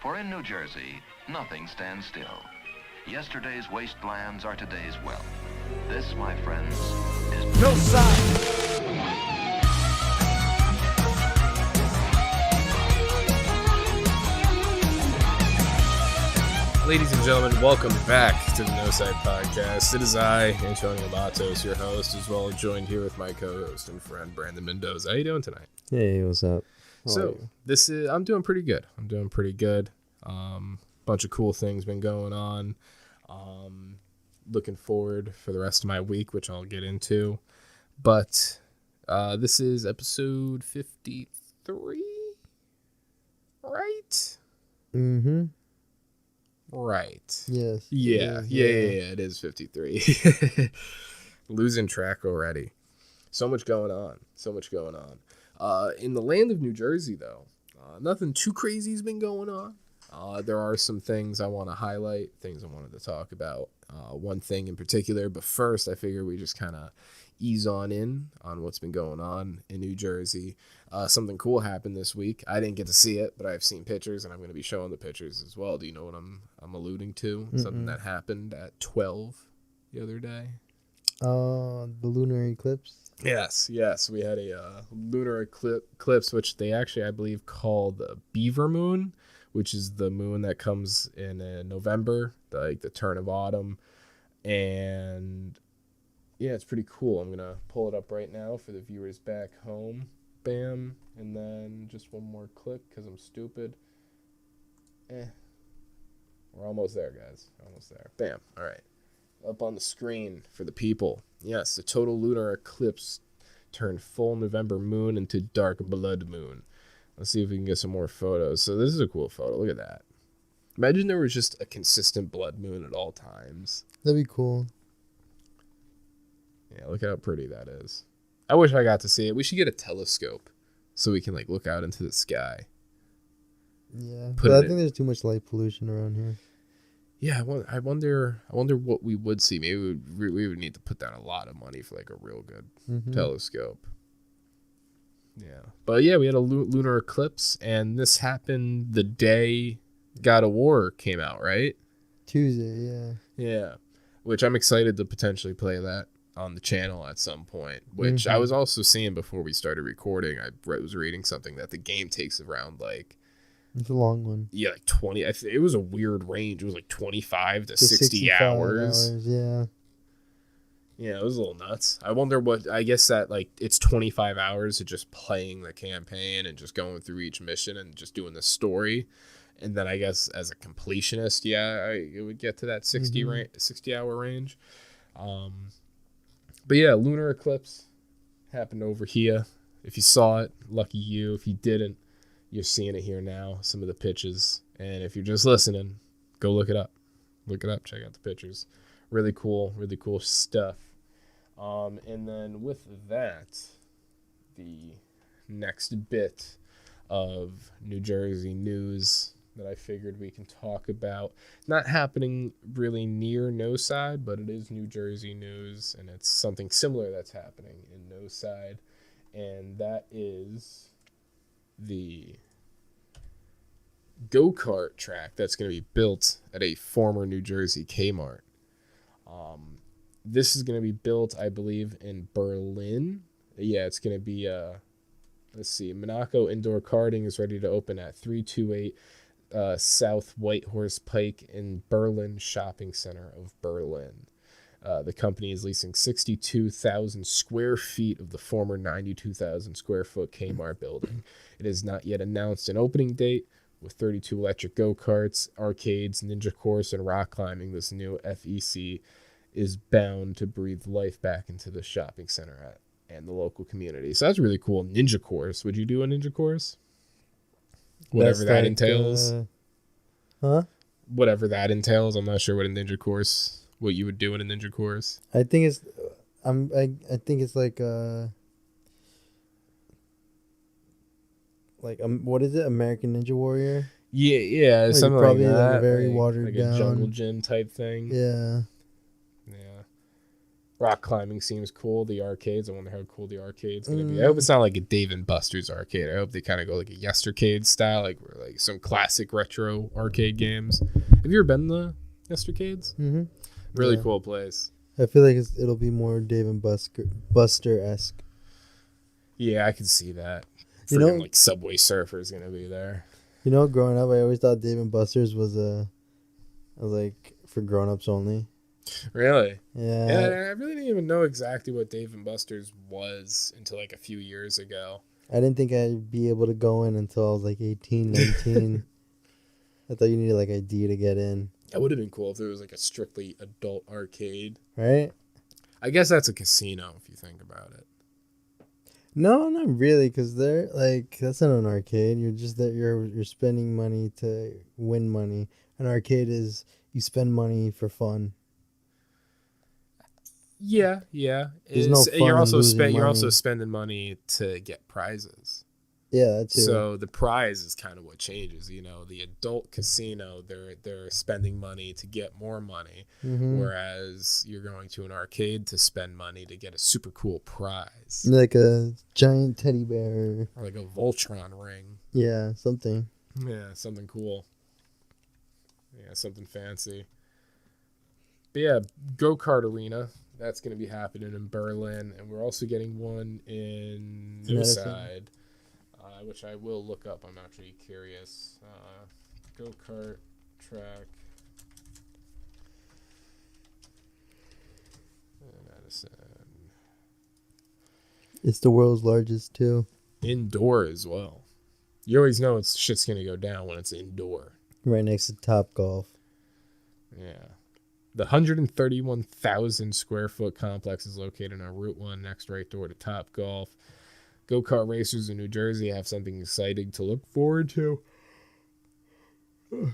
For in New Jersey, nothing stands still. Yesterday's wastelands are today's wealth. This, my friends, is Noside. Ladies and gentlemen, welcome back to the Noside Podcast. It is I, Antonio Matos, your host, as well as joined here with my co-host and friend, Brandon Mendoza. How you doing tonight? Hey, what's up? I'm doing pretty good. Bunch of cool things been going on. Looking forward for the rest of my week, which I'll get into. But this is episode 53, right? Mm-hmm. Right. Yes. Yeah, it is 53. Losing track already. So much going on. In the land of New Jersey, though, nothing too crazy has been going on. There are some things I want to highlight, things I wanted to talk about. One thing in particular, but first I figure we just kind of ease on what's been going on in New Jersey. Something cool happened this week. I didn't get to see it, but I've seen pictures, and I'm going to be showing the pictures as well. Do you know what I'm alluding to? Mm-mm. Something that happened at 12 the other day. The lunar eclipse? Yes. We had a lunar eclipse, which they actually, I believe, call the Beaver Moon, which is the moon that comes in November, the turn of autumn. And yeah, it's pretty cool. I'm going to pull it up right now for the viewers back home. Bam. And then just one more click because I'm stupid. We're almost there, guys. Almost there. Bam. All right. Up on the screen for the people. Yes, the total lunar eclipse turned full November moon into dark blood moon. Let's see if we can get some more photos. So this is a cool photo. Look at that. Imagine there was just a consistent blood moon at all times. That'd be cool. Yeah, look how pretty that is. I wish I got to see it. We should get a telescope so we can like look out into the sky. Yeah, but I think there's too much light pollution around here. Yeah, I wonder what we would see. Maybe we would need to put down a lot of money for like a real good telescope. Yeah, but yeah, we had a lunar eclipse, and this happened the day God of War came out, right? Tuesday, yeah. Yeah, which I'm excited to potentially play that on the channel at some point, which I was also seeing before we started recording. I was reading something that the game takes around like, it's a long one. yeah, like 20. It was a weird range. It was like 25 to 60 hours. Yeah. Yeah, it was a little nuts. I wonder what, I guess that like it's 25 hours of just playing the campaign and just going through each mission and just doing the story. And then I guess as a completionist, it would get to that 60 hour range. But yeah, lunar eclipse happened over here. If you saw it, lucky you. If you didn't, you're seeing it here now, some of the pictures. And if you're just listening, go look it up. Look it up, check out the pictures. Really cool stuff. And then with that, the next bit of New Jersey news that I figured we can talk about. Not happening really near Noside, but it is New Jersey news, and it's something similar that's happening in Noside, and that is the go-kart track that's going to be built at a former New Jersey Kmart. This is going to be built, I believe, in Berlin. Yeah, it's going to be, let's see, Monaco Indoor Karting is ready to open at 328 South Whitehorse Pike in Berlin Shopping Center of Berlin. The company is leasing 62,000 square feet of the former 92,000 square foot Kmart building. It is not yet announced an opening date. With 32 electric go-karts, arcades, ninja course, and rock climbing, this new FEC is bound to breathe life back into the shopping center and the local community. So that's really cool. Ninja course. Would you do a ninja course? Whatever that entails. Whatever that entails. I'm not sure what you would do in a ninja course. I think it's I think it's like what is it? American Ninja Warrior? Yeah, like something probably like that. Like a very watered like down a jungle gym type thing. Yeah. Rock climbing seems cool. The arcades, I wonder how cool the arcade's gonna be. I hope it's not like a Dave and Buster's arcade. I hope they kind of go like a Yestercade style, like some classic retro arcade games. Have you ever been to Yestercades? Mm-hmm. Really cool place. I feel like it'll be more Dave and Buster-esque. Yeah, I can see that. You know, like Subway Surfer's gonna be there. You know, growing up, I always thought Dave and Buster's was like for grown-ups only. Really? Yeah. Yeah, I really didn't even know exactly what Dave and Buster's was until like a few years ago. I didn't think I'd be able to go in until I was like 18, 19. I thought you needed like ID to get in. That would have been cool if there was like a strictly adult arcade. Right? I guess that's a casino if you think about it. No, not really, because they're like, that's not an arcade. You're just that you're spending money to win money. An arcade is you spend money for fun. Yeah. There's no fun you're also money. spending money to get prizes. Yeah, that's it. So the prize is kind of what changes. You know, the adult casino, they're spending money to get more money, whereas you're going to an arcade to spend money to get a super cool prize, like a giant teddy bear, or like a Voltron ring. Yeah, something. Yeah, something cool. Yeah, something fancy. But yeah, Go-Kart Arena. That's going to be happening in Berlin, and we're also getting one in Noside, which I will look up. I'm actually curious. Go-Kart track. Madison. It's the world's largest too. Indoor as well. You always know shit's going to go down when it's indoor. Right next to Top Golf. Yeah. The 131,000 square foot complex is located on Route 1, next right door to Top Golf. Go-kart racers in New Jersey have something exciting to look forward to.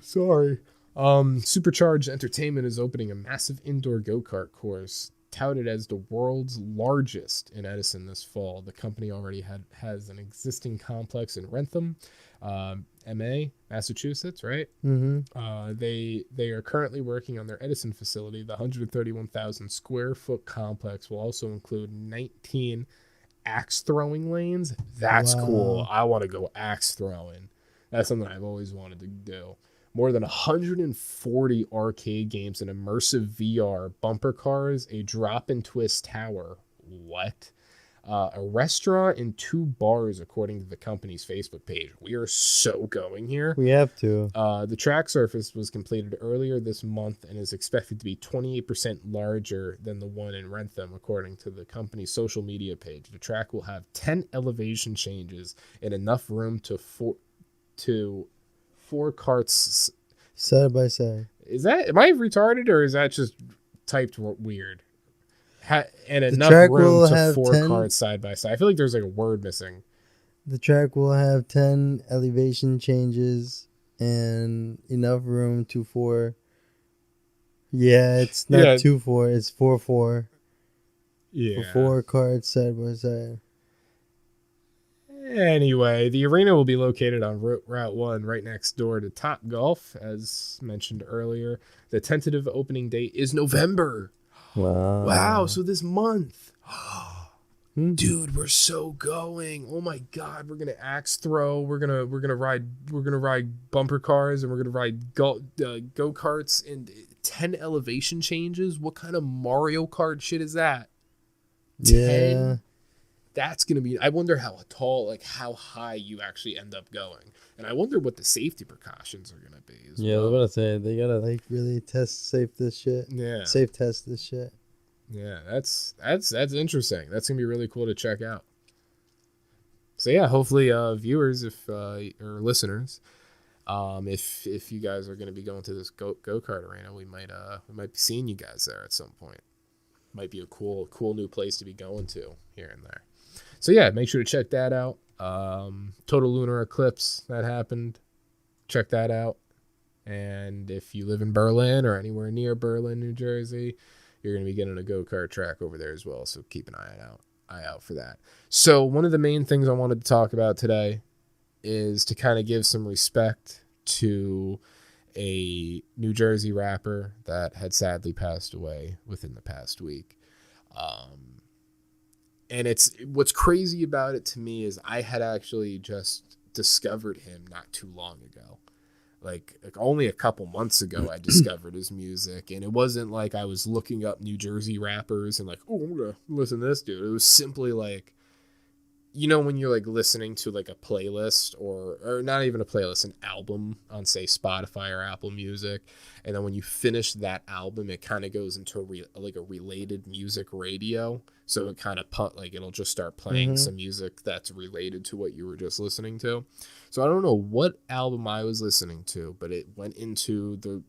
Sorry. Supercharged Entertainment is opening a massive indoor go-kart course touted as the world's largest in Edison this fall. The company already has an existing complex in Wrentham, MA, Massachusetts, right? Mm-hmm. They are currently working on their Edison facility. The 131,000 square foot complex will also include 19 axe throwing lanes. That's cool. I want to go axe throwing. That's something I've always wanted to do. More than 140 arcade games, an immersive VR, bumper cars, a drop and twist tower. What? A restaurant and 2 bars, according to the company's Facebook page. We are so going here. We have to. The track surface was completed earlier this month and is expected to be 28% larger than the one in Wrentham, according to the company's social media page. The track will have 10 elevation changes and enough room to 4 carts side by side. Am I retarded, or is that just typed weird? And the enough track room will to have 4 10 carts side by side. I feel like there's like a word missing. The track will have 10 elevation changes and enough room to 4. Yeah, it's not 2-4, it's 4-4. Yeah. For 4 carts side by side. Anyway, the arena will be located on Route 1 right next door to Top Golf, as mentioned earlier. The tentative opening date is November. Wow, so this month. Dude, we're so going. Oh my god, we're going to axe throw, we're going to ride bumper cars, and we're going to ride go-karts and 10 elevation changes. What kind of Mario Kart shit is that? Yeah. 10? That's going to be, I wonder how tall, like how high you actually end up going. And I wonder what the safety precautions are going to be as well. I was about to say, they got to like really safe this shit. Yeah. Safe test this shit. Yeah, that's interesting. That's going to be really cool to check out. So yeah, hopefully viewers or listeners, if you guys are going to be going to this go-kart arena, we might be seeing you guys there at some point. Might be a cool new place to be going to here and there. So yeah, make sure to check that out. Total lunar eclipse that happened. Check that out. And if you live in Berlin or anywhere near Berlin, New Jersey, you're going to be getting a go-kart track over there as well. So keep an eye out for that. So one of the main things I wanted to talk about today is to kind of give some respect to a New Jersey rapper that had sadly passed away within the past week. And it's what's crazy about it to me is I had actually just discovered him not too long ago. Like only a couple months ago, I discovered his music, and it wasn't like I was looking up New Jersey rappers and like, oh, I'm gonna listen to this dude. It was simply like, when you're like listening to like a playlist or not even a playlist, an album on say Spotify or Apple Music, and then when you finish that album, it kind of goes into a related music radio. So it kind of it'll just start playing some music that's related to what you were just listening to. So I don't know what album I was listening to, but it went into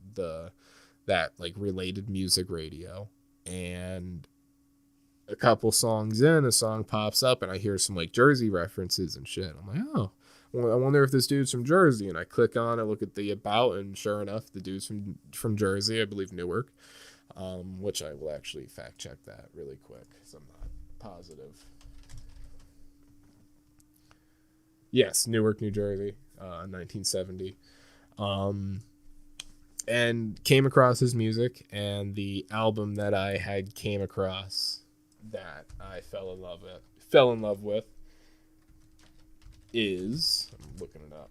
that like related music radio, and a couple songs in, a song pops up and I hear some like Jersey references and shit. I'm like, oh, well, I wonder if this dude's from Jersey. And I click on it, look at the about, and sure enough, the dude's from Jersey, I believe Newark, which I will actually fact check that really quick because I'm not positive. Yes, Newark, New Jersey, 1970. And came across his music, and the album that I had came across that I fell in love with is, I'm looking it up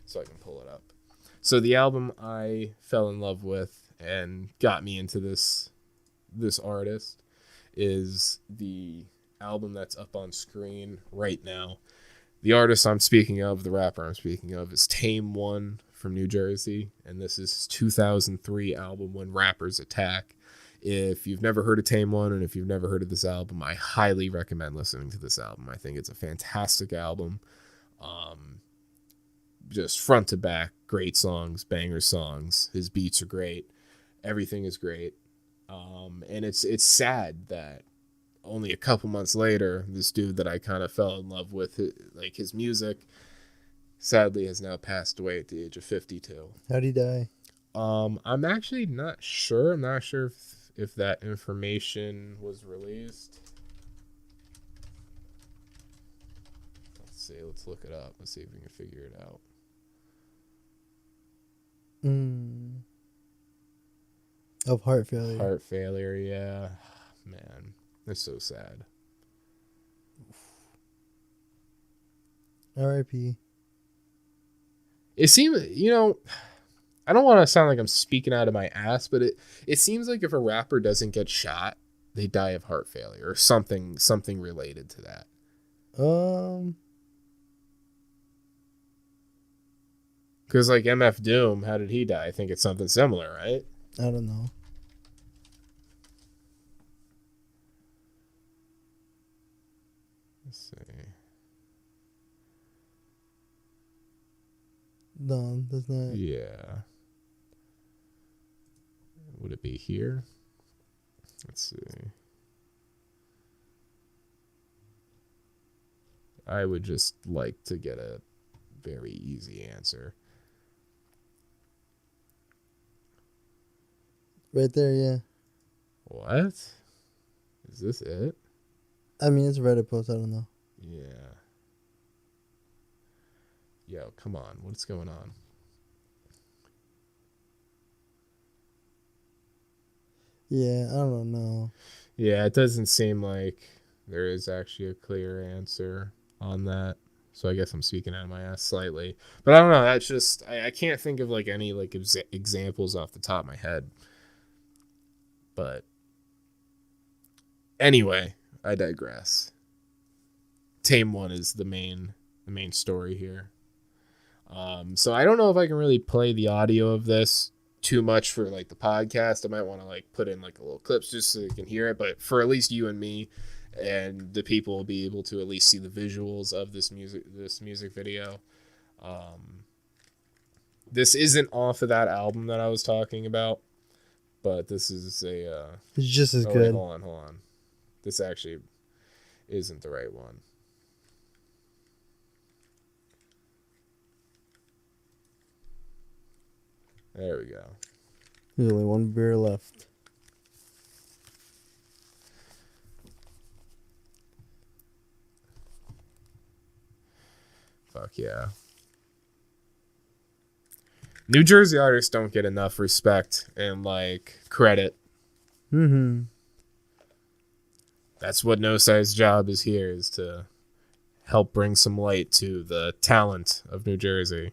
so I can pull it up. So the album I fell in love with and got me into this artist is the album that's up on screen right now. The artist I'm speaking of, the rapper I'm speaking of, is Tame One from New Jersey, and this is his 2003 album, When Rappers Attack. If you've never heard of Tame One, and if you've never heard of this album, I highly recommend listening to this album. I think it's a fantastic album. Just front to back, great songs, banger songs. His beats are great. Everything is great. And it's sad that only a couple months later, this dude that I kind of fell in love with, like his music, sadly has now passed away at the age of 52. How'd he die? I'm actually not sure. I'm not sure if that information was released. Let's see. Let's look it up. Let's see if we can figure it out. Of heart failure. Heart failure, yeah. Man, that's so sad. R.I.P. It seems, I don't want to sound like I'm speaking out of my ass, but it seems like if a rapper doesn't get shot, they die of heart failure or something related to that. Because like MF Doom, how did he die? I think it's something similar, right? I don't know. Let's see. No, that's not. Yeah. Would it be here? Let's see. I would just like to get a very easy answer. Right there, yeah. What? Is this it? I mean, it's a Reddit post. I don't know. Yeah. Yo, come on. What's going on? Yeah, I don't know. Yeah, it doesn't seem like there is actually a clear answer on that. So I guess I'm speaking out of my ass slightly. But I don't know. That's just, I can't think of like any like examples off the top of my head. But anyway, I digress. Tame One is the main story here. So I don't know if I can really play the audio of this too much for like the podcast. I might want to like put in like a little clips just so you can hear it, but for at least you and me and the people will be able to at least see the visuals of this music video. This isn't off of that album that I was talking about, but this is it's just as good. Wait, hold on. This actually isn't the right one. There we go. There's only one beer left. Fuck yeah. New Jersey artists don't get enough respect and like credit Mm-hmm. That's what Noside's job is here, is to help bring some light to the talent of New Jersey.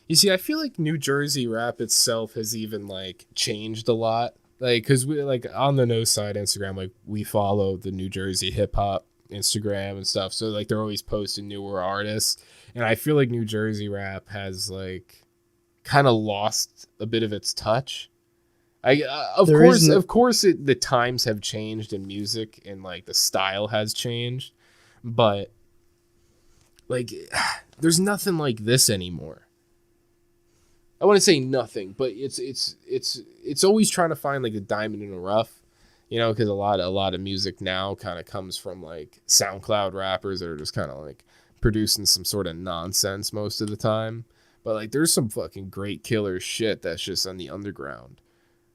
You see, I feel like New Jersey rap itself has even like changed a lot. Like, cause we like on the No Side Instagram, like we follow the New Jersey hip hop Instagram and stuff. So like they're always posting newer artists, and I feel like New Jersey rap has like kind of lost a bit of its touch. Of course, the times have changed in music and like the style has changed, but like there's nothing like this anymore. I want to say nothing, but it's always trying to find like a diamond in the rough, you know, because a lot of music now kind of comes from like SoundCloud rappers that are just kind of like producing some sort of nonsense most of the time. But like, there's some fucking great killer shit that's just on the underground.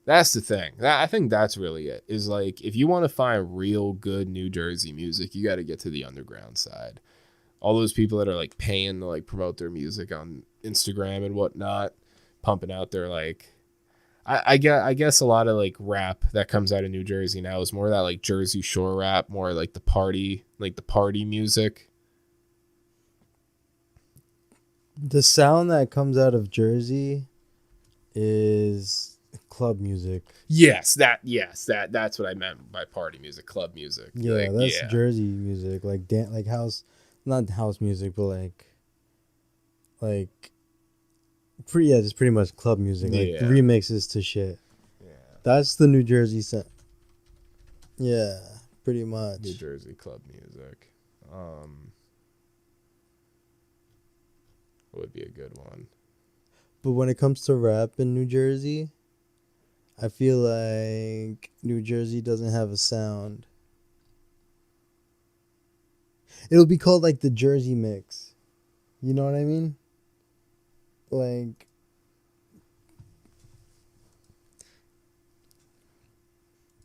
That's the thing. I think that's really it. Is like, if you want to find real good New Jersey music, you got to get to the underground side. All those people that are like paying to like promote their music on Instagram and whatnot, pumping out their like, I guess a lot of like rap that comes out of New Jersey now is more that like Jersey Shore rap, more like the party music. The sound that comes out of Jersey is club music. Yes, that's what I meant by party music, club music. Yeah, like, that's Jersey music, like like house, not house music, but just pretty much club music, like remixes to shit. Yeah, that's the New Jersey sound. Yeah, pretty much. New Jersey club music. Would be a good one. But when it comes to rap in New Jersey, I feel like New Jersey doesn't have a sound. It'll be called like the Jersey mix. You know what I mean? Like,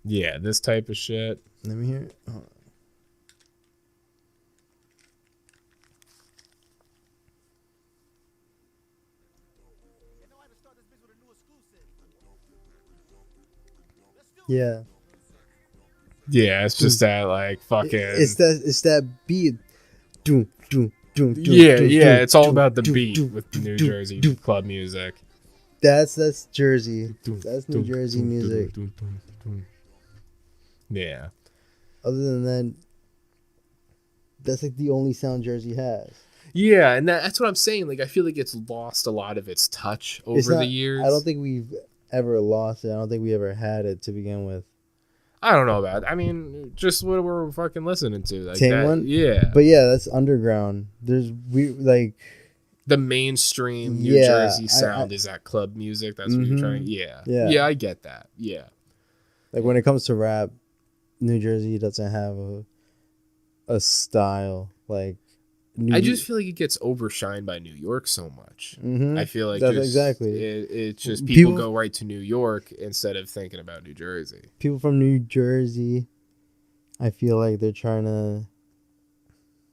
yeah, this type of shit. Let me hear it. Oh. Yeah. Yeah, it's just that like fucking. It's that beat. Yeah, it's all about the beat with New Jersey club music. That's Jersey. That's New Jersey music. Yeah. Other than that, that's like the only sound Jersey has. Yeah, and that's what I'm saying. Like, I feel like it's lost a lot of its touch over the years. I don't think we've ever lost it. I don't think we ever had it to begin with. I don't know about it. I mean, just what we're fucking listening to. Like Tame that, One? Yeah. But yeah, that's underground. The mainstream New Jersey sound is that club music. That's what you're trying. Yeah, I get that. Yeah. Like when it comes to rap, New Jersey doesn't have a style like I just feel like it gets overshined by New York so much. Mm-hmm. I feel like that's just, exactly it's just people go right to New York instead of thinking about New Jersey. People from New Jersey, I feel like they're trying to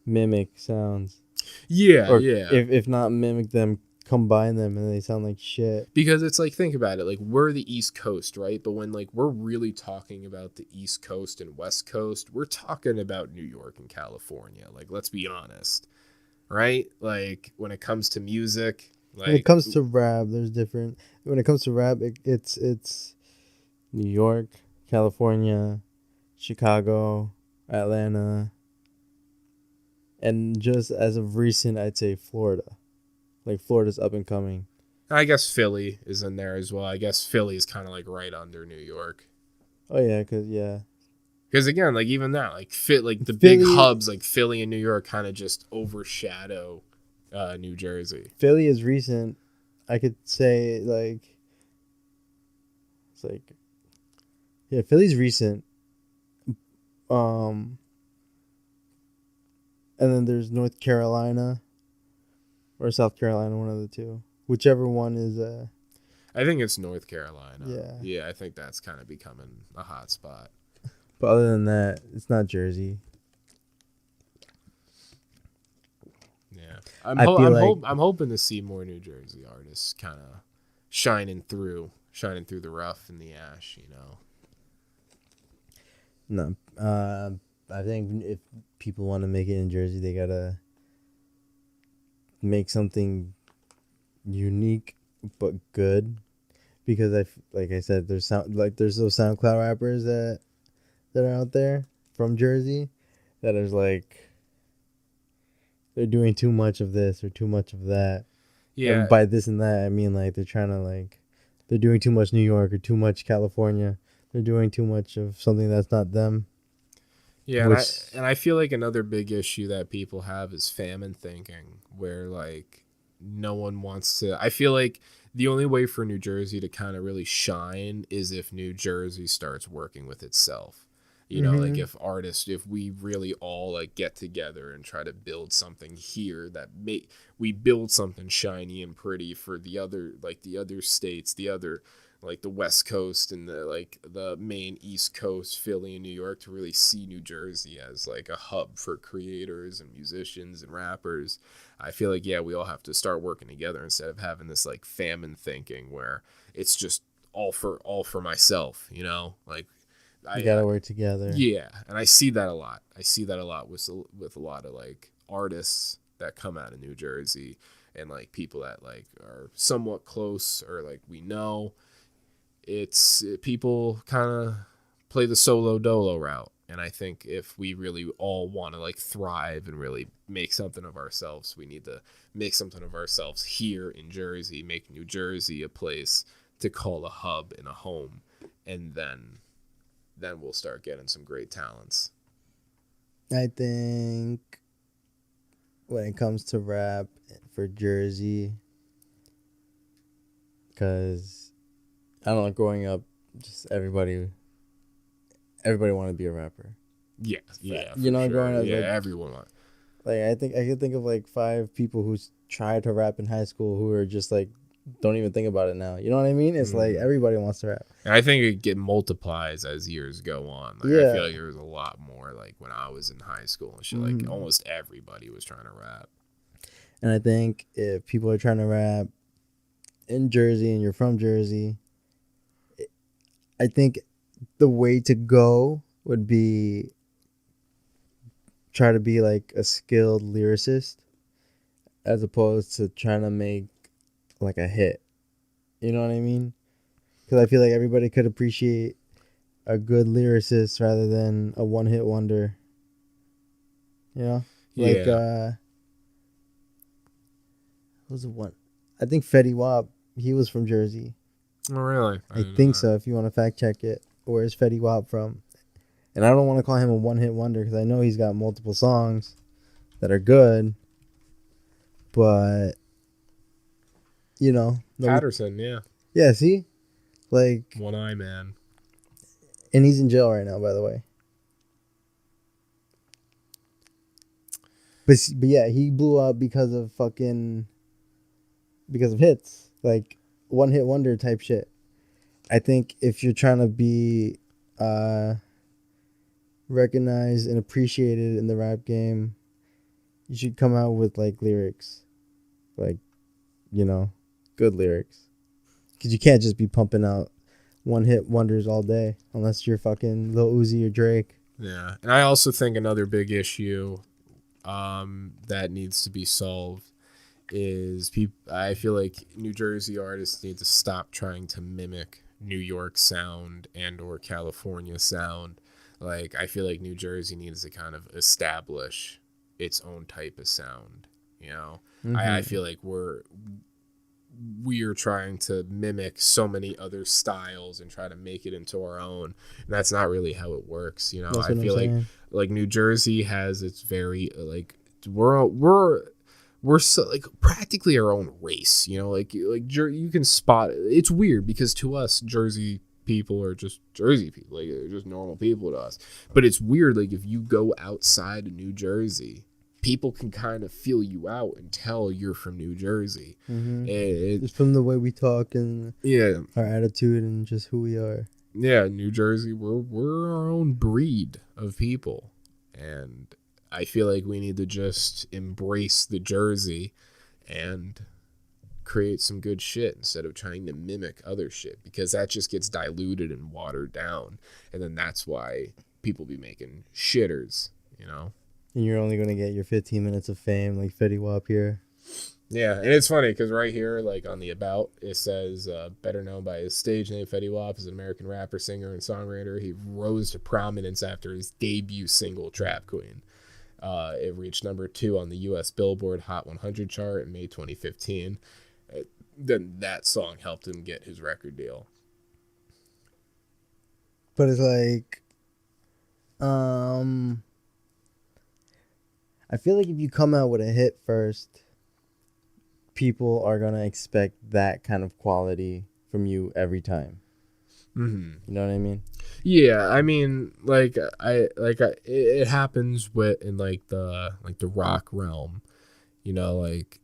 mimic sounds. Yeah, or yeah. If not mimic them, combine them, and they sound like shit. Because it's like, think about it, like we're the East Coast, right? But when like we're really talking about the East Coast and West Coast, we're talking about New York and California. Like, let's be honest, right? Like when it comes to music, like When it comes to rap, there's different. When it comes to rap, it's New York, California, Chicago, Atlanta, and just as of recent, I'd say Florida. Like Florida's up and coming. I guess Philly is in there as well. I guess Philly is kind of like right under New York. Oh yeah, Because again, like even that, like the Philly, big hubs like Philly and New York kind of just overshadow New Jersey. Philly is recent. I could say like it's like yeah, Philly's recent. And then there's North Carolina or South Carolina, one of the two. Whichever one is I think it's North Carolina. Yeah. Yeah, I think that's kind of becoming a hot spot. But other than that, it's not Jersey. Yeah. I feel like I'm hoping to see more New Jersey artists kind of shining through the rough and the ash, you know. no. I think if people want to make it in Jersey, they gotta make something unique but good, because like I said, there's those SoundCloud rappers that are out there from Jersey that is like they're doing too much of this or too much of that. Yeah. And by this and that, I mean like they're trying to like they're doing too much New York or too much California. They're doing too much of something that's not them. Yeah, and I feel like another big issue that people have is famine thinking, where like no one wants to. I feel like the only way for New Jersey to kind of really shine is if New Jersey starts working with itself. You know, like if we really all like get together and try to build something here that we build something shiny and pretty for the other states, like the West Coast and the main East Coast, Philly and New York, to really see New Jersey as like a hub for creators and musicians and rappers. I feel like, yeah, we all have to start working together instead of having this like famine thinking where it's just all for myself, you know, like you gotta work together. Yeah. And I see that a lot. With a lot of like artists that come out of New Jersey and like people that like are somewhat close or like we know. People kind of play the solo dolo route, and I think if we really all want to like thrive and really make something of ourselves, we need to make something of ourselves here in Jersey, make New Jersey a place to call a hub and a home, and then we'll start getting some great talents. I think when it comes to rap for Jersey, because I don't know, growing up, just everybody wanted to be a rapper. Yeah, yeah. You know, sure. growing up, yeah, like, everyone. Like I could think of like 5 people who tried to rap in high school who are just like don't even think about it now. You know what I mean? It's like everybody wants to rap. And I think it multiplies as years go on. Like, yeah. I feel like there was a lot more like when I was in high school and shit. Like almost everybody was trying to rap. And I think if people are trying to rap in Jersey and you're from Jersey, I think the way to go would be try to be like a skilled lyricist as opposed to trying to make like a hit. You know what I mean? Because I feel like everybody could appreciate a good lyricist rather than a one-hit wonder. You know? Like, what was the one? I think Fetty Wap, he was from Jersey. Oh, really? I think so, if you want to fact check it. Where's Fetty Wap from? And I don't want to call him a one-hit wonder because I know he's got multiple songs that are good. But, you know. Patterson, yeah. Yeah, see? Like. One Eye Man. And he's in jail right now, by the way. But yeah, he blew up because of hits, like one hit wonder type shit. I think if you're trying to be recognized and appreciated in the rap game, you should come out with like lyrics, like, you know, good lyrics, because you can't just be pumping out one hit wonders all day unless you're fucking Lil Uzi or Drake. Yeah, and I also think another big issue that needs to be solved is I feel like New Jersey artists need to stop trying to mimic New York sound and or California sound. Like, I feel like New Jersey needs to kind of establish its own type of sound, you know? I feel like we're trying to mimic so many other styles and try to make it into our own, and that's not really how it works, you know? I feel like New Jersey has its very, like, we're so, like, practically our own race, you know? Like you can spot it. It's weird because to us, Jersey people are just Jersey people, like, they're just normal people to us. But it's weird, like, if you go outside of New Jersey, people can kind of feel you out and tell you're from New Jersey. Just from the way we talk and our attitude and just who we are. Yeah, New Jersey, we're our own breed of people, and I feel like we need to just embrace the Jersey and create some good shit instead of trying to mimic other shit, because that just gets diluted and watered down, and then that's why people be making shitters, you know? And you're only going to get your 15 minutes of fame like Fetty Wap here. Yeah, and it's funny because right here, like on the about, it says, better known by his stage name, Fetty Wap is an American rapper, singer, and songwriter. He rose to prominence after his debut single, Trap Queen. It reached number 2 on the U.S. Billboard Hot 100 chart in May 2015. Then that song helped him get his record deal. But it's like, I feel like if you come out with a hit first, people are going to expect that kind of quality from you every time. You know what I mean? Yeah, I mean, it happens with in like the rock realm, you know. Like,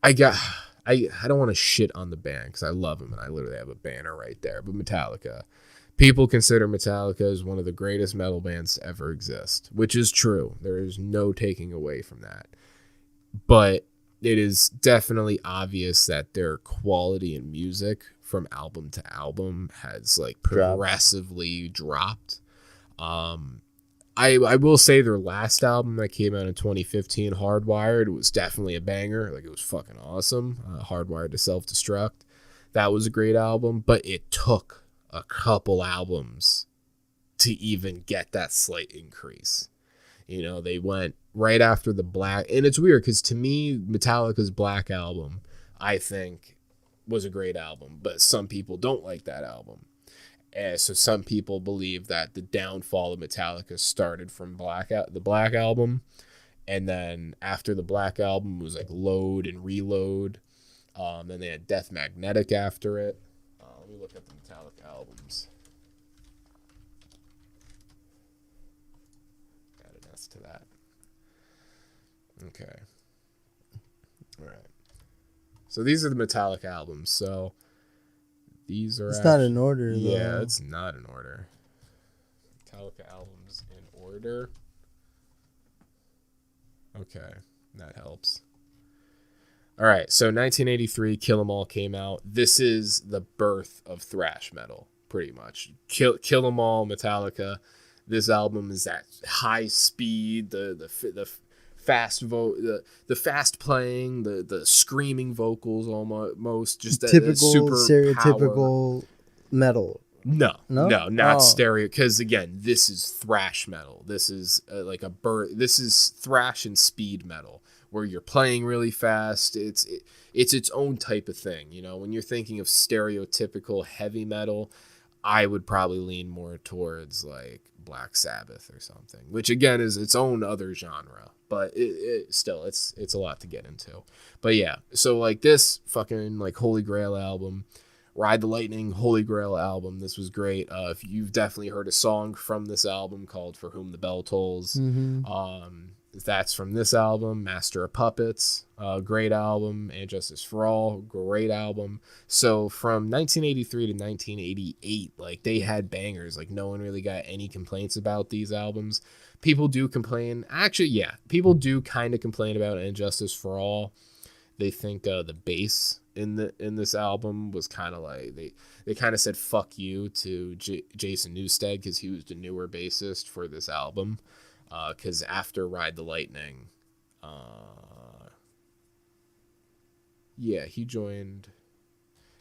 I don't want to shit on the band because I love them and I literally have a banner right there. But Metallica, people consider Metallica as one of the greatest metal bands to ever exist, which is true. There is no taking away from that. But it is definitely obvious that their quality in music from album to album has like progressively dropped. I will say their last album that came out in 2015, Hardwired, was definitely a banger. Like, it was fucking awesome. Hardwired to Self-Destruct. That was a great album, but it took a couple albums to even get that slight increase. You know, they went right after the Black, and it's weird because to me, Metallica's Black album, I think, was a great album, but some people don't like that album. And so some people believe that the downfall of Metallica started from the Black album, and then after the Black album was like Load and Reload. Then they had Death Magnetic after it. Let me look at the Metallica albums. Add an S to that. Okay. All right. So these are the Metallica albums. So these are... It's not in order, though. Yeah, it's not in order. Metallica albums in order. Okay, that helps. All right, so 1983, Kill 'Em All came out. This is the birth of thrash metal, pretty much. Kill 'Em All, Metallica. This album is that high speed, the fast the fast playing, the screaming vocals, almost just typical super stereotypical power. Metal. No, not stereo. Because again, this is thrash metal. This is This is thrash and speed metal, where you're playing really fast. It's its own type of thing. You know, when you're thinking of stereotypical heavy metal, I would probably lean more towards like Black Sabbath or something, which again is its own other genre. But it's a lot to get into. But yeah, so like this fucking like Holy Grail album, Ride the Lightning, Holy Grail album. This was great. If you've definitely heard a song from this album called For Whom the Bell Tolls. That's from this album, Master of Puppets, great album, and Justice for All, great album. So from 1983 to 1988, like they had bangers. Like no one really got any complaints about these albums. People do complain. Actually, yeah, people do kind of complain about Injustice for All. They think the bass in this album was kind of like they kind of said fuck you to Jason Newsted because he was the newer bassist for this album. Because after Ride the Lightning, he joined.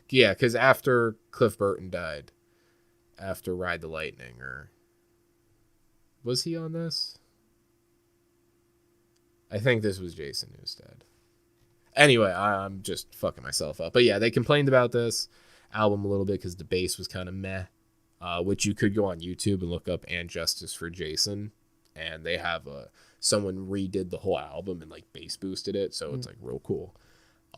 Yeah, because after Cliff Burton died, after Ride the Lightning, or was he on this? I think this was Jason Newsted. Anyway, I'm just fucking myself up. But yeah, they complained about this album a little bit because the bass was kind of meh, which you could go on YouTube and look up And Justice for Jason. And they have someone redid the whole album and like bass boosted it, so it's like real cool.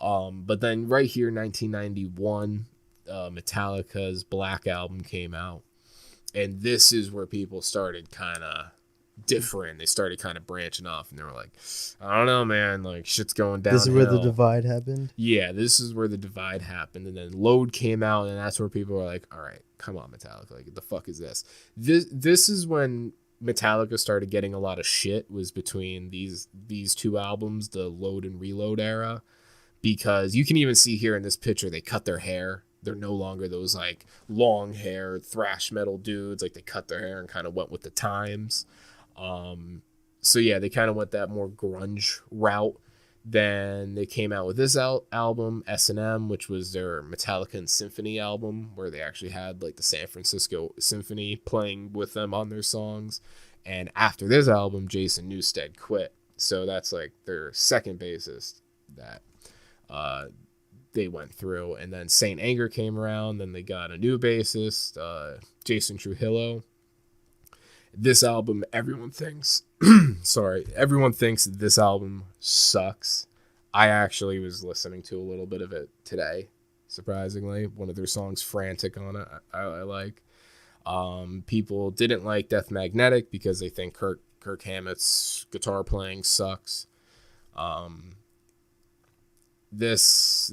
But then right here, 1991, Metallica's Black Album came out, and this is where people started kind of different. They started kind of branching off, and they were like, I don't know, man, like shit's going downhill. This is where the divide happened? Yeah, this is where the divide happened. And then Load came out, and that's where people were like, all right, come on, Metallica, like what the fuck is this? This is when Metallica started getting a lot of shit, was between these two albums, the Load and Reload era, because you can even see here in this picture they cut their hair. They're no longer those like long hair thrash metal dudes. Like they cut their hair and kind of went with the times. So yeah, they kind of went that more grunge route. Then they came out with this album, S&M, which was their Metallica and Symphony album, where they actually had like the San Francisco Symphony playing with them on their songs. And after this album, Jason Newsted quit. So that's like their second bassist that they went through. And then Saint Anger came around. Then they got a new bassist, Jason Trujillo. This album, everyone thinks that this album sucks. I actually was listening to a little bit of it today, surprisingly. One of their songs, Frantic, on it, I like. People didn't like Death Magnetic because they think Kirk Hammett's guitar playing sucks. That's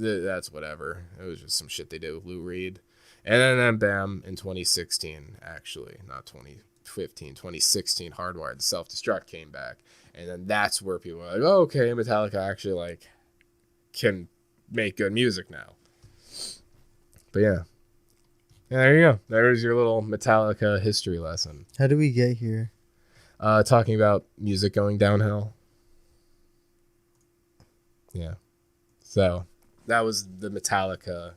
whatever. It was just some shit they did with Lou Reed. And then bam, in 2016, actually, not 2016, Hardwired to Self-Destruct came back. And then that's where people were like, oh, okay, Metallica actually like can make good music now. But yeah, there you go. There's your little Metallica history lesson. How did we get here? Talking about music going downhill. Yeah. So that was the Metallica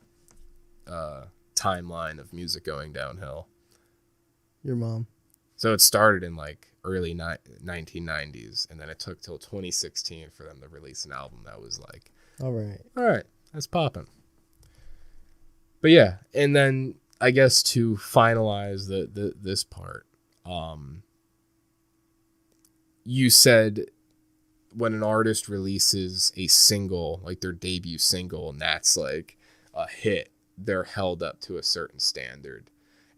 timeline of music going downhill. Your mom. So it started in like early 1990s, and then it took till 2016 for them to release an album that was like, all right, that's popping. But yeah, and then I guess to finalize this part, you said when an artist releases a single, like their debut single, and that's like a hit, they're held up to a certain standard.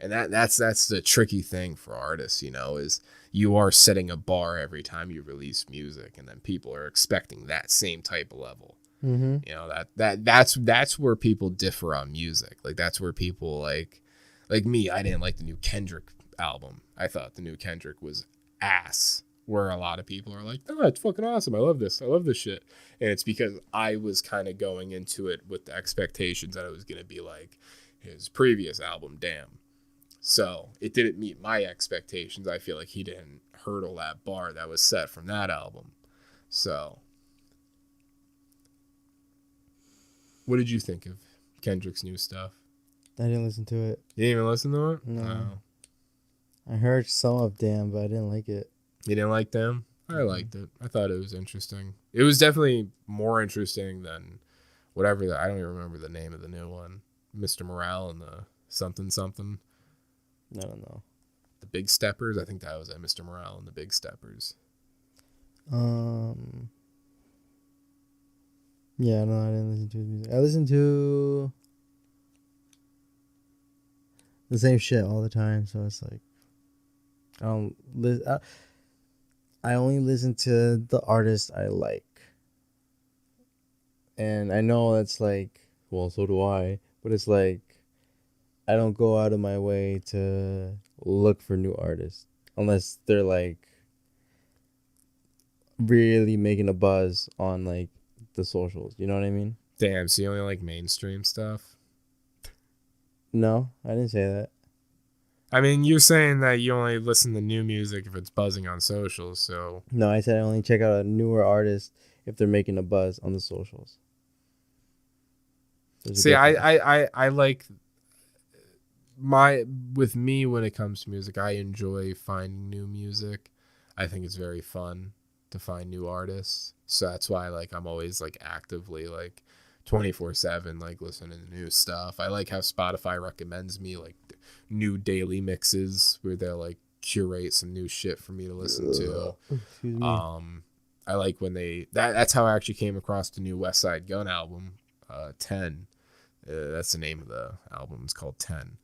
And that's the tricky thing for artists, you know, is you are setting a bar every time you release music, and then people are expecting that same type of level. Mm-hmm. You know, that's where people differ on music. Like that's where people like me, I didn't like the new Kendrick album. I thought the new Kendrick was ass. Where a lot of people are like, oh, it's fucking awesome. I love this shit. And it's because I was kind of going into it with the expectations that it was going to be like his previous album, Damn. So it didn't meet my expectations. I feel like he didn't hurdle that bar that was set from that album. So what did you think of Kendrick's new stuff? I didn't listen to it. You didn't even listen to it? No. I heard some of Damn, but I didn't like it. You didn't like Damn? I liked it. I thought it was interesting. It was definitely more interesting than whatever I don't even remember the name of the new one. Mr. Morale and the something. I don't know. The Big Steppers? I think that was it. Mr. Morale and the Big Steppers. Yeah, no, I didn't listen to his music. I listened to the same shit all the time, so it's like I don't listen. I only listen to the artists I like. And I know that's like, well, so do I. But it's like, I don't go out of my way to look for new artists. Unless they're like really making a buzz on like the socials. You know what I mean? Damn, so you only like mainstream stuff? No, I didn't say that. I mean, you're saying that you only listen to new music if it's buzzing on socials, so... No, I said I only check out a newer artist if they're making a buzz on the socials. There's a See, difference. I like... With me, when it comes to music, I enjoy finding new music. I think it's very fun to find new artists. So that's why, like, I'm always, like, actively, like, 24/7, like, listening to new stuff. I like how Spotify recommends me, like, new daily mixes where they'll, like, curate some new shit for me to listen to. Excuse me. I like when that's how I actually came across the new West Side Gun album, 10. That's the name of the album. It's called 10.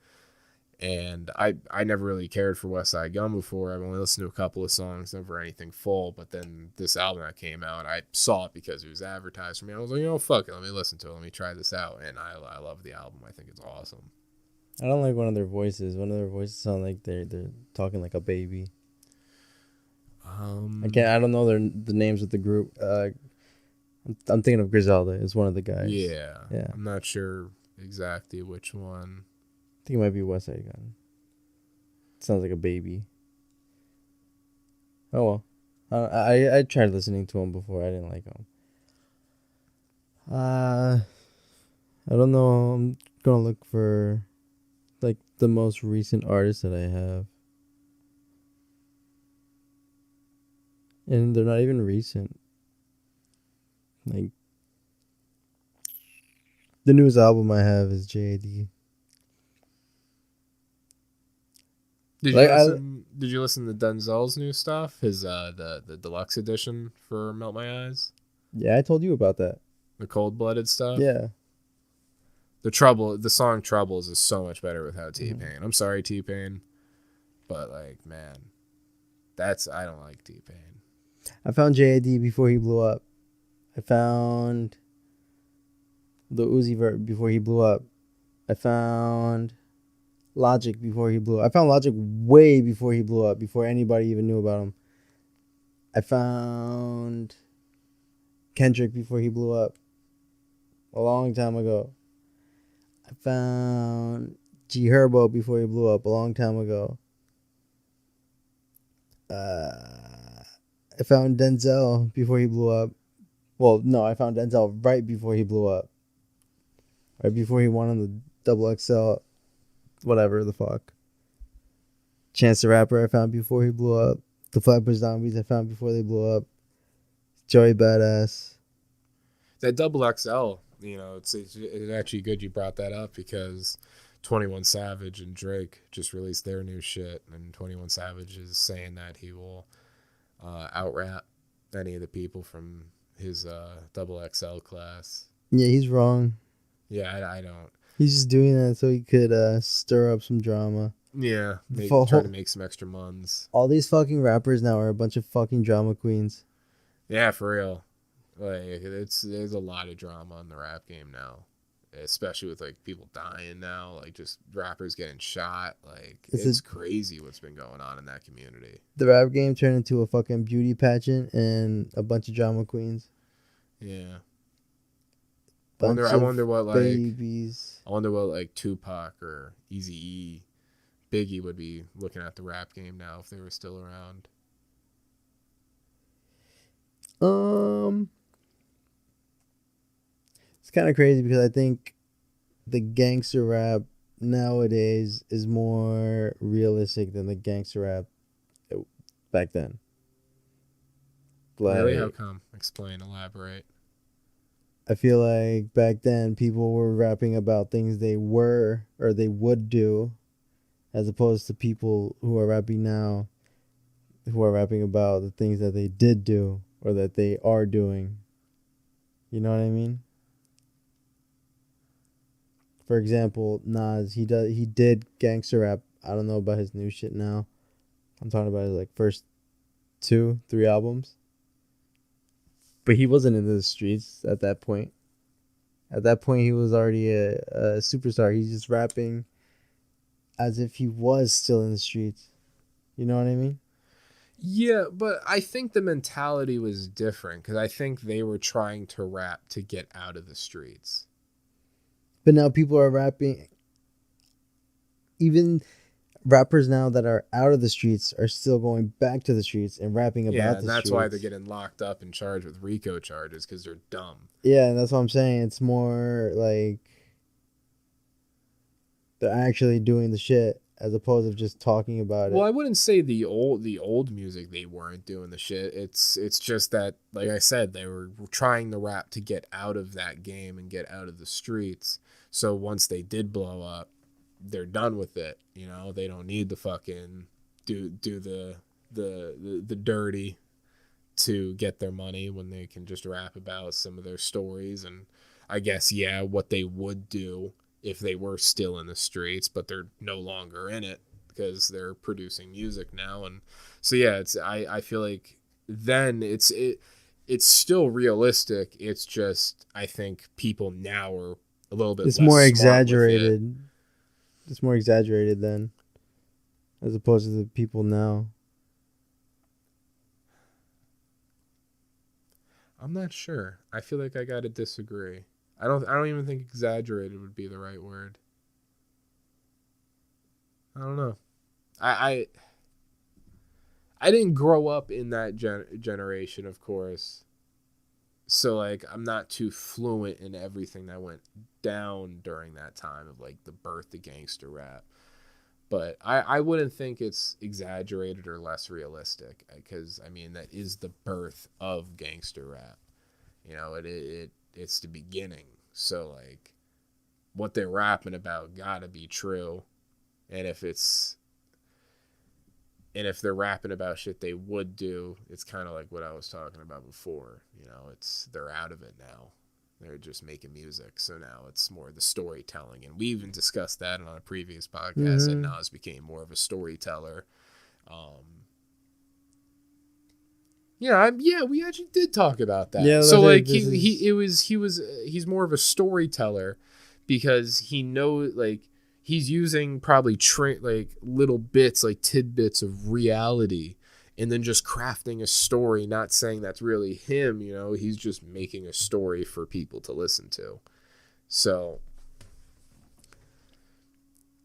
And I never really cared for West Side Gun before. I've only listened to a couple of songs, never anything full. But then this album that came out, I saw it because it was advertised for me. I was like, fuck it, let me listen to it. Let me try this out. And I love the album. I think it's awesome. I don't like one of their voices. One of their voices sound like they're talking like a baby. I don't know the names of the group. I'm thinking of Griselda. It's one of the guys. Yeah. Yeah. I'm not sure exactly which one. I think it might be West Side Gun. Sounds like a baby. Oh well. I tried listening to him before. I didn't like him. I don't know. I'm gonna look for like the most recent artists that I have. And they're not even recent. Like the newest album I have is JAD. Did you listen to Denzel's new stuff? His the deluxe edition for Melt My Eyes? Yeah, I told you about that. The cold-blooded stuff? Yeah. The song Troubles is so much better without T-Pain. I'm sorry, T-Pain. But like, man, I don't like T-Pain. I found JAD before he blew up. I found the Uzi Vert before he blew up. I found Logic before he blew up. I found Logic way before he blew up, before anybody even knew about him. I found Kendrick before he blew up, a long time ago. I found G Herbo before he blew up, a long time ago. I found Denzel before he blew up. Well, no, I found Denzel right before he blew up. Right before he won on the double XL, whatever the fuck. Chance the Rapper I found before he blew up. The Flatbush Zombies I found before they blew up. Joey Badass. That double XL, it's actually good you brought that up because 21 Savage and Drake just released their new shit, and 21 Savage is saying that he will out-rap any of the people from his double XL class. Yeah, he's wrong. Yeah, I don't. He's just doing that so he could stir up some drama. Yeah, maybe try to make some extra muns. All these fucking rappers now are a bunch of fucking drama queens. Yeah, for real. Like, there's a lot of drama in the rap game now, especially with like people dying now, like just rappers getting shot. Like, it's crazy what's been going on in that community. The rap game turned into a fucking beauty pageant and a bunch of drama queens. Yeah. I wonder what babies. I wonder what like Tupac or Eazy-E, Biggie would be looking at the rap game now if they were still around. It's kind of crazy because I think the gangster rap nowadays is more realistic than the gangster rap back then. Really? How come? Explain, elaborate. I feel like back then people were rapping about things they were or they would do, as opposed to people who are rapping now, who are rapping about the things that they did do or that they are doing. You know what I mean? For example, Nas, he did gangster rap. I don't know about his new shit now. I'm talking about his like first 2, 3 albums. But he wasn't in the streets at that point. At that point, he was already a superstar. He's just rapping as if he was still in the streets. You know what I mean? Yeah, but I think the mentality was different because I think they were trying to rap to get out of the streets. But now people are rapping. Even rappers now that are out of the streets are still going back to the streets and rapping about the streets. Yeah, that's why they're getting locked up and charged with RICO charges because they're dumb. Yeah, and that's what I'm saying. It's more like they're actually doing the shit as opposed to just talking about it. Well, I wouldn't say the old music they weren't doing the shit. It's just that, like I said, they were trying to rap to get out of that game and get out of the streets. So once they did blow up, they're done with it. You know, they don't need to fucking do the dirty to get their money when they can just rap about some of their stories. And I guess, yeah, what they would do if they were still in the streets, but they're no longer in it because they're producing music now. And so, yeah, I feel like then it's still realistic. It's just, I think people now are a little bit it's less more smart exaggerated. with it. It's more exaggerated then, as opposed to the people now. I'm not sure. I feel like I gotta disagree. I don't even think exaggerated would be the right word. I don't know. I didn't grow up in that generation, of course. So like I'm not too fluent in everything that went down during that time of like the birth of gangster rap. But I wouldn't think it's exaggerated or less realistic because I mean that is the birth of gangster rap. You know, it's the beginning. So like what they're rapping about gotta be true. And if they're rapping about shit they would do, it's kind of like what I was talking about before. You know, they're out of it now. They're just making music. So now it's more the storytelling. And we even discussed that on a previous podcast that Nas became more of a storyteller. We actually did talk about that. Yeah, so like he's more of a storyteller because he knows like he's using probably like little bits, like tidbits of reality, and then just crafting a story, not saying that's really him, you know, he's just making a story for people to listen to. So,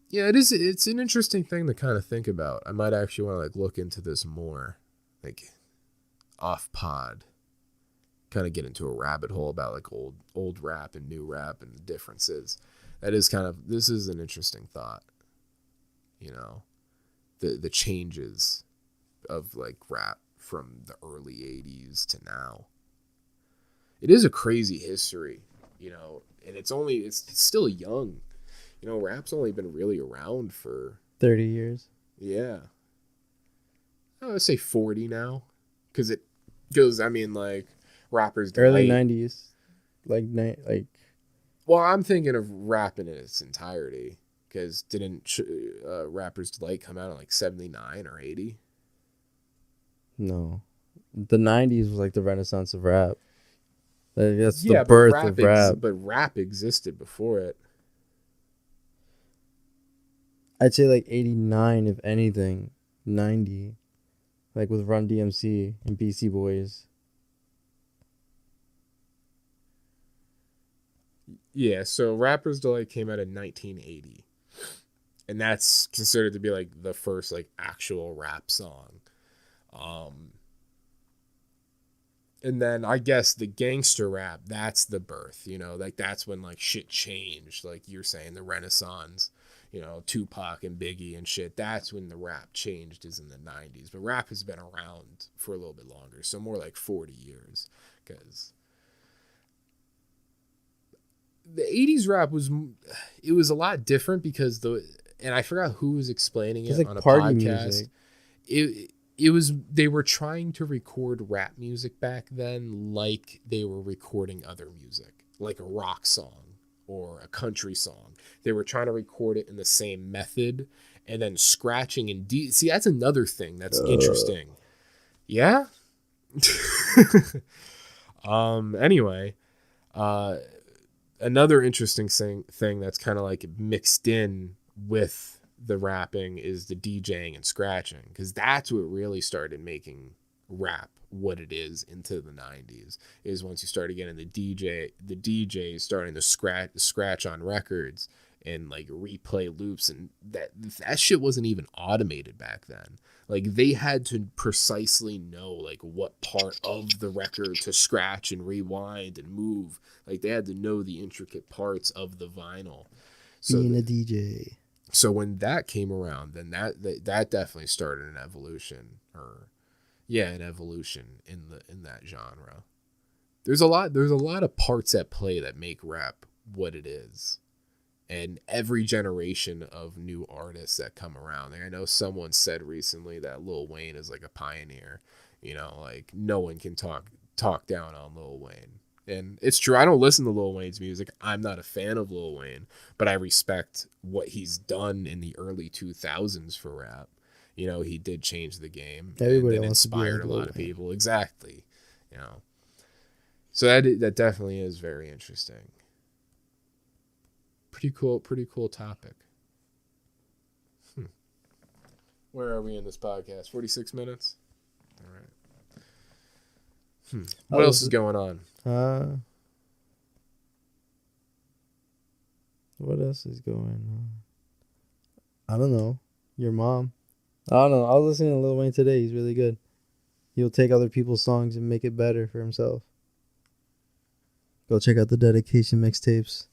yeah, it's an interesting thing to kind of think about. I might actually want to like look into this more, like off pod, kind of get into a rabbit hole about like old rap and new rap and the differences. This is an interesting thought, you know, the changes of like rap from the early 80s to now. It is a crazy history, you know, and it's still young. You know, rap's only been really around for 30 years. Yeah. I would say 40 now because it goes, I mean, like rappers early 90s. Like well, I'm thinking of rap in its entirety because didn't Rapper's Delight come out in like 79 or 80? No. The 90s was like the renaissance of rap. That's the birth of rap. But rap existed before it. I'd say like 89, if anything. 90. Like with Run DMC and BC Boys. Yeah, so Rapper's Delight came out in 1980. And that's considered to be like the first like actual rap song. And then I guess the gangster rap, that's the birth, you know, like that's when like shit changed. Like you're saying, the Renaissance, you know, Tupac and Biggie and shit. That's when the rap changed, is in the 90s. But rap has been around for a little bit longer. So more like 40 years. Because the 80s rap was a lot different because and I forgot who was explaining it like on a podcast. Music. They were trying to record rap music back then like they were recording other music, like a rock song or a country song. They were trying to record it in the same method and then scratching and see, that's another thing that's interesting. Yeah. Anyway, another interesting thing that's kind of like mixed in with the rapping is the DJing and scratching, because that's what really started making rap what it is into the 90s, is once you started getting the DJs starting to scratch on records and like replay loops, and that shit wasn't even automated back then. Like they had to precisely know like what part of the record to scratch and rewind and move. Like they had to know the intricate parts of the vinyl. So Being a DJ. So when that came around, then that definitely started an evolution, an evolution in that genre. There's a lot of parts at play that make rap what it is. And every generation of new artists that come around. Like I know someone said recently that Lil Wayne is like a pioneer. You know, like no one can talk down on Lil Wayne. And it's true. I don't listen to Lil Wayne's music. I'm not a fan of Lil Wayne, but I respect what he's done in the early 2000s for rap. You know, he did change the game. Everybody and wants inspired to be like a lot Lil of Wayne. people. Exactly. You know, so that definitely is very interesting. Pretty cool topic. Where are we in this podcast? 46 minutes? All right. What else is going on? What else is going on? I don't know. Your mom. I don't know. I was listening to Lil Wayne today. He's really good. He'll take other people's songs and make it better for himself. Go check out the Dedication mixtapes.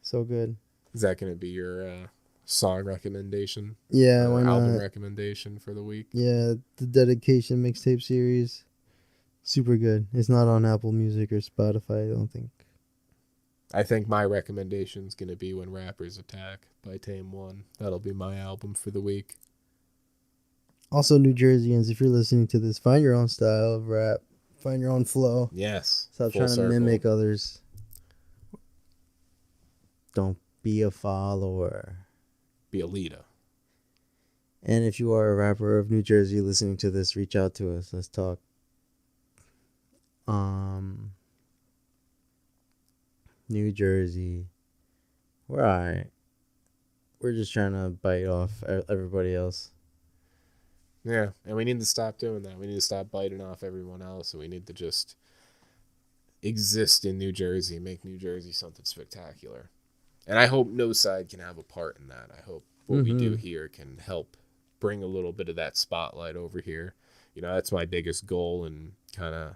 So good. Is that going to be your song recommendation? Yeah, or why not? album recommendation for the week? Yeah, the Dedication mixtape series. Super good. It's not on Apple Music or Spotify, I don't think. I think my recommendation is going to be When Rappers Attack by Tame One. That'll be my album for the week. Also, New Jerseyans, if you're listening to this, find your own style of rap. Find your own flow. Yes. Stop trying to mimic others. Don't be a follower. Be a leader. And if you are a rapper of New Jersey listening to this, reach out to us. Let's talk. New Jersey. We're alright. We're just trying to bite off everybody else. Yeah, and we need to stop doing that. We need to stop biting off everyone else, and we need to just exist in New Jersey, make New Jersey something spectacular. And I hope Noside can have a part in that. I hope what we do here can help bring a little bit of that spotlight over here. You know, that's my biggest goal and kind of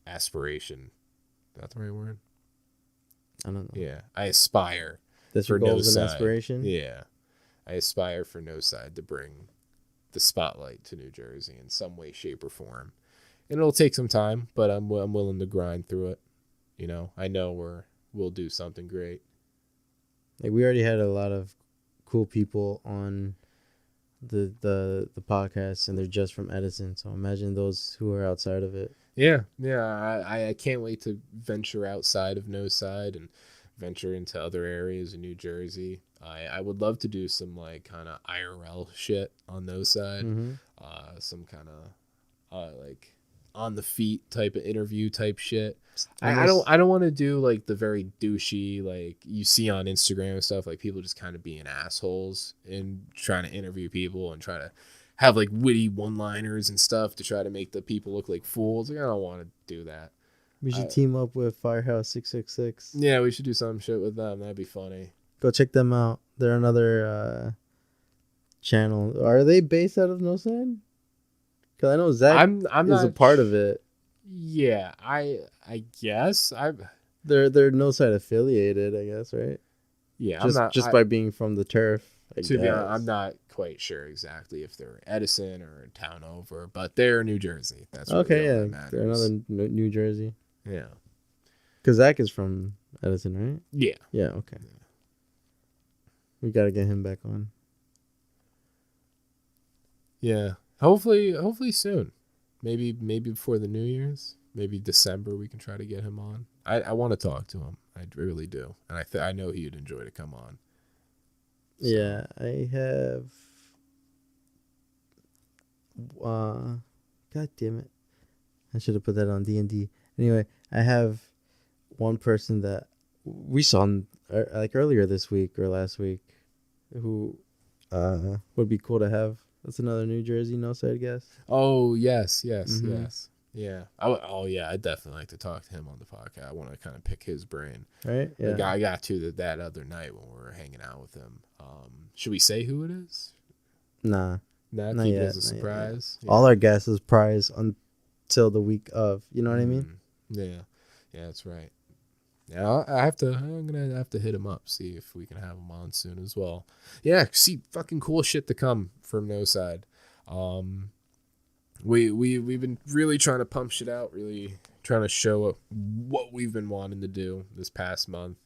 aspiration. Is that the right word? I don't know. Yeah, I aspire. That's your goals and aspiration? Yeah, I aspire for Noside to bring the spotlight to New Jersey in some way, shape, or form. And it'll take some time, but I'm willing to grind through it. You know, I know we'll do something great. Like we already had a lot of cool people on the podcast, and they're just from Edison. So imagine those who are outside of it. Yeah. I can't wait to venture outside of Noside and venture into other areas in New Jersey. I would love to do some like kind of IRL shit on Noside. Some kind of like on the feet type of interview type shit. I don't want to do like the very douchey like you see on Instagram and stuff, like people just kind of being assholes and trying to interview people and try to have like witty one-liners and stuff to try to make the people look like fools. Like, I don't want to do that. We should team up with Firehouse 666. Yeah, we should do some shit with them. That'd be funny. Go check them out. They're another channel. Are they based out of Noside? Because I know Zach I'm is not a part of it. Yeah, I guess They're Noside affiliated, I guess, right? Yeah, just by being from the turf. To be honest, I'm not quite sure exactly if they're Edison or town over, but they're New Jersey. That's really okay. all Yeah, that matters. they're another New Jersey. Yeah, because Zach is from Edison, right? Yeah. Yeah. Okay. Yeah. We gotta get him back on. Yeah. Hopefully soon. Maybe before the New Year's. Maybe December we can try to get him on. I want to talk to him. I really do, and I know he'd enjoy to come on. So. Yeah, I have God damn it. I should have put that on D&D. Anyway, I have one person that we saw like earlier this week or last week who would be cool to have. That's another New Jersey Noside guest. Oh, yes. Mhm. Yes. Yeah. Yeah, I'd definitely like to talk to him on the podcast. I want to kind of pick his brain. Right? Yeah. Like, I got to that other night when we were hanging out with him. Should we say who it is? Nah. Nah, Not keep yet, it as a not yet, surprise. yeah. All our guests is prize until the week of. You know what I mean? Yeah. Yeah, that's right. Yeah, I'm gonna have to hit him up, see if we can have him on soon as well. Yeah, see fucking cool shit to come from Noside. We've been really trying to pump shit out, really trying to show what we've been wanting to do this past month.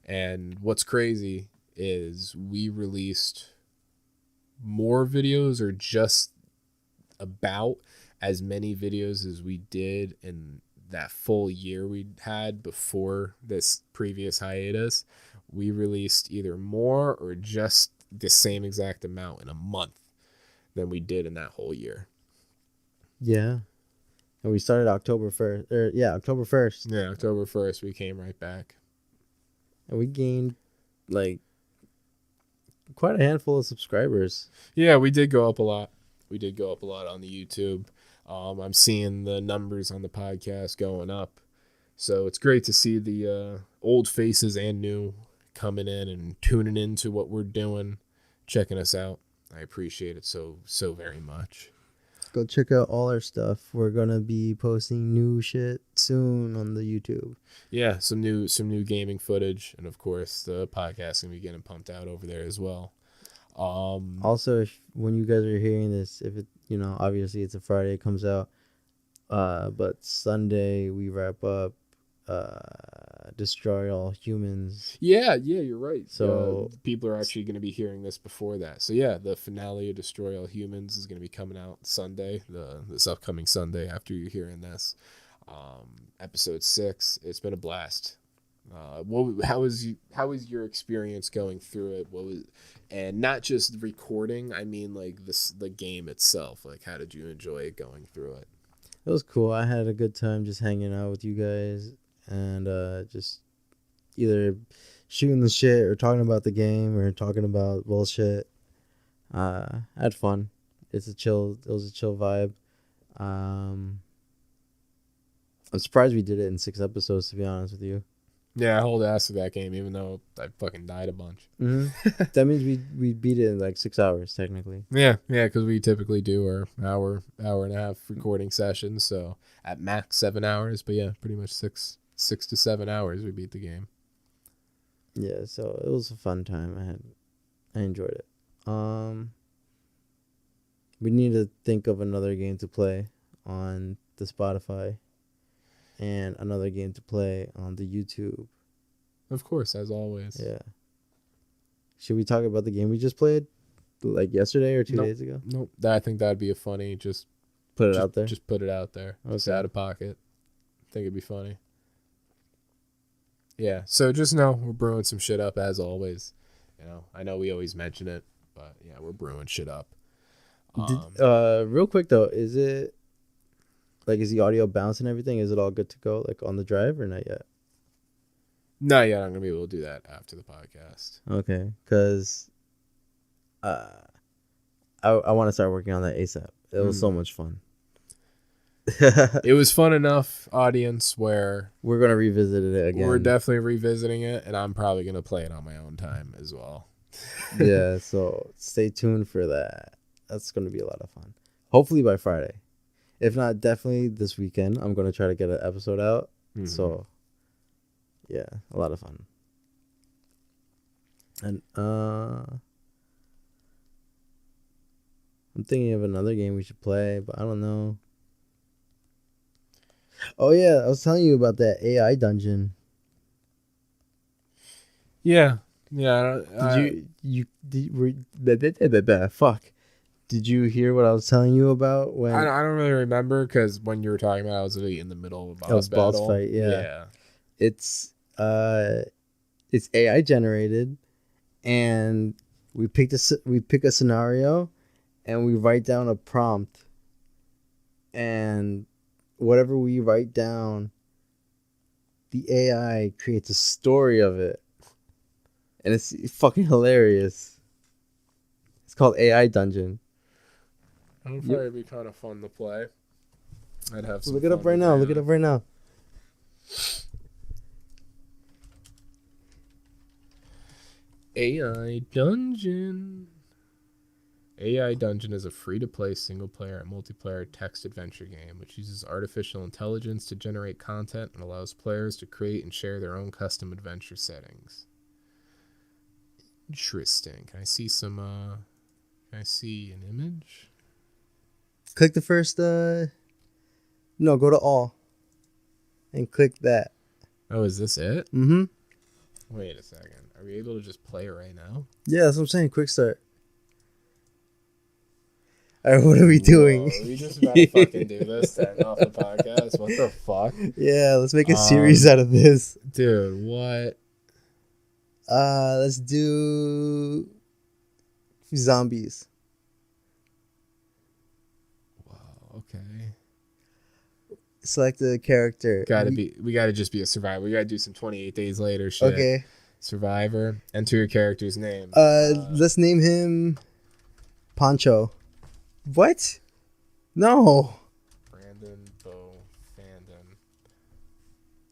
And what's crazy is we released more videos, or just about as many videos as we did in that full year we had before this previous hiatus. We released either more or just the same exact amount in a month than we did in that whole year. Yeah. And we started October 1st. October 1st. Yeah, October 1st, we came right back. And we gained, like, quite a handful of subscribers. Yeah, we did go up a lot. We did go up a lot on the YouTube. I'm seeing the numbers on the podcast going up. So it's great to see the old faces and new coming in and tuning into what we're doing, checking us out. I appreciate it so very much. Go check out all our stuff. We're going to be posting new shit soon on the YouTube. Yeah, some new gaming footage, and of course the podcast gonna be getting pumped out over there as well. Also, when you guys are hearing this, if it, obviously it's a Friday, it comes out. But Sunday we wrap up Destroy All Humans. Yeah, you're right. So people are actually going to be hearing this before that. So yeah, the finale of Destroy All Humans is going to be coming out Sunday, this upcoming Sunday after you're hearing this. Episode 6. It's been a blast. How was your experience going through it? And not just recording, I mean like the game itself. Like, how did you enjoy it going through it? it was cool. I had a good time just hanging out with you guys and just either shooting the shit or talking about the game or talking about bullshit. I had fun. It was a chill vibe. I'm surprised we did it in 6 episodes, to be honest with you. Yeah, I hold ass to that game, even though I fucking died a bunch. Mm-hmm. That means we beat it in like 6 hours, technically. Yeah, because we typically do our hour and a half recording sessions, so at max 7 hours. But yeah, pretty much 6 to 7 hours we beat the game. Yeah, so it was a fun time. I enjoyed it. We need to think of another game to play on the Spotify and another game to play on the YouTube. Of course, as always. Yeah. Should we talk about the game we just played like yesterday or 2 days ago? Nope. I think that'd be a funny, Put it out there? Just put it out there. Okay. Just out of pocket. I think it'd be funny. Yeah, so just know we're brewing some shit up as always. I know we always mention it, but yeah, we're brewing shit up. Real quick though, is the audio bounce and everything? Is it all good to go like on the drive or not yet? Not yet. I'm gonna be able to do that after the podcast. Okay, because I want to start working on that ASAP. It was so much fun. It was fun enough, audience, where we're gonna revisit it again. We're definitely revisiting it, and I'm probably gonna play it on my own time as well. Yeah, so stay tuned for that. That's gonna be a lot of fun. Hopefully by Friday. If not, definitely this weekend. I'm gonna try to get an episode out. Mm-hmm. So yeah, a lot of fun. And I'm thinking of another game we should play, but I don't know. Oh yeah, I was telling you about that AI dungeon. Yeah. Fuck. Did you hear what I was telling you about when? I don't really remember because when you were talking about, it, I was really in the middle of a boss battle. Boss fight. Yeah. It's AI generated, and we pick a scenario, and we write down a prompt. and whatever we write down, the AI creates a story of it, and it's fucking hilarious. It's called AI Dungeon. I don't know if it'd be kind of fun to play. I'd have some Look it up fun right with now. AI. Look it up right now. AI Dungeon. AI Dungeon is a free-to-play single-player and multiplayer text adventure game which uses artificial intelligence to generate content and allows players to create and share their own custom adventure settings. Interesting. Can I see some? Can I see an image? Click the first. No, go to all, and click that. Oh, is this it? Mm-hmm. Wait a second. Are we able to just play it right now? Yeah, that's what I'm saying. Quick start. All right, what are we doing? Whoa, we just about to fucking do this starting off the podcast. What the fuck? Yeah, let's make a series out of this. Dude, what? Let's do zombies. Wow, okay. Select a character. We gotta just be a survivor. We gotta do some 28 days later shit. Okay. Survivor. Enter your character's name. Let's name him Poncho. What? No. Brandon Bo Fandon.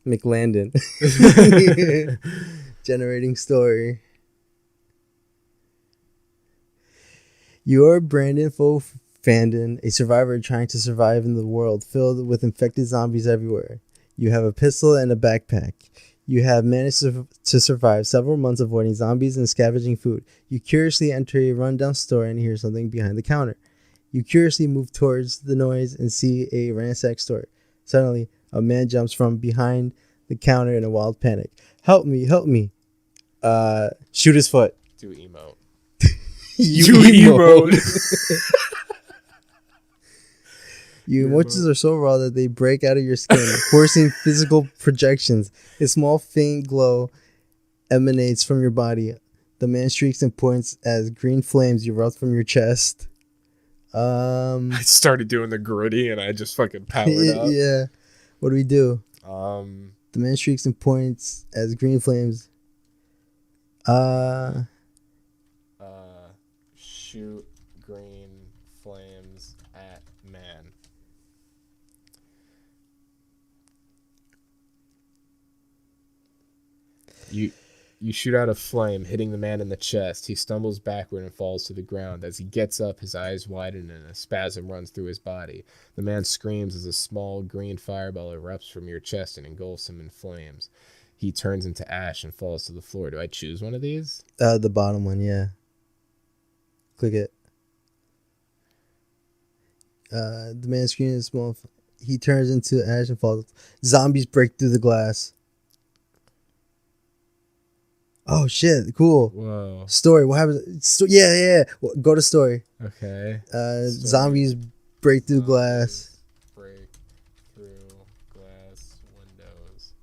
McLandon. Generating story. You're Brandon Bo Fandon, a survivor trying to survive in the world filled with infected zombies everywhere. You have a pistol and a backpack. You have managed to survive several months avoiding zombies and scavenging food. You curiously enter a rundown store and hear something behind the counter. You curiously move towards the noise and see a ransacked store. Suddenly, a man jumps from behind the counter in a wild panic. Help me, help me. Shoot his foot. Do emote. You emote. Your emotions are so raw that they break out of your skin, forcing physical projections. A small faint glow emanates from your body. The man shrieks and points as green flames erupt from your chest. I started doing the gritty and I just fucking powered up. Yeah. What do we do? The man shrieks and points as green flames. Shoot green flames at man. You shoot out a flame, hitting the man in the chest. He stumbles backward and falls to the ground. As he gets up, his eyes widen and a spasm runs through his body. The man screams as a small green fireball erupts from your chest and engulfs him in flames. He turns into ash and falls to the floor. Do I choose one of these? The bottom one, yeah. Click it. The man screams small. He turns into ash and falls. Zombies break through the glass. Oh shit! Cool. Whoa. Story. What happens? Yeah. Go to story. Okay. Zombies break through glass. Break through glass windows.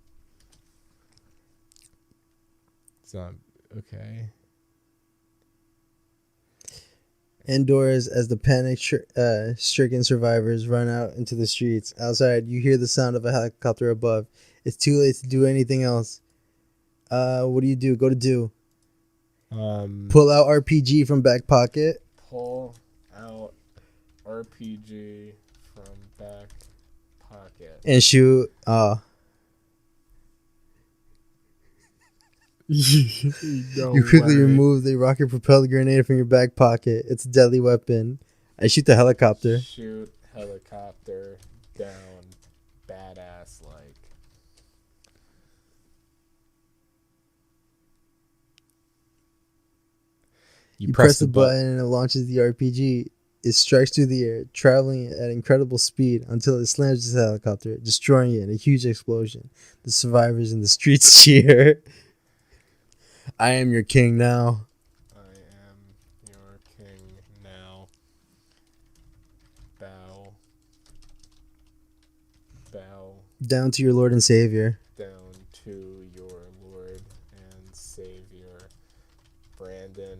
Okay. Indoors, as the panic-stricken survivors run out into the streets. Outside, you hear the sound of a helicopter above. It's too late to do anything else. What do you do? Go to do. Pull out RPG from back pocket. Pull out RPG from back pocket. And shoot. You quickly remove the rocket-propelled grenade from your back pocket. It's a deadly weapon. I shoot the helicopter. Shoot helicopter down. Badass like. You press the button and it launches the RPG. It strikes through the air, traveling at incredible speed until it slams the helicopter, destroying it in a huge explosion. The survivors in the streets cheer. I am your king now. I am your king now. Bow. Bow. Down to your Lord and Savior. Down to your Lord and Savior, Brandon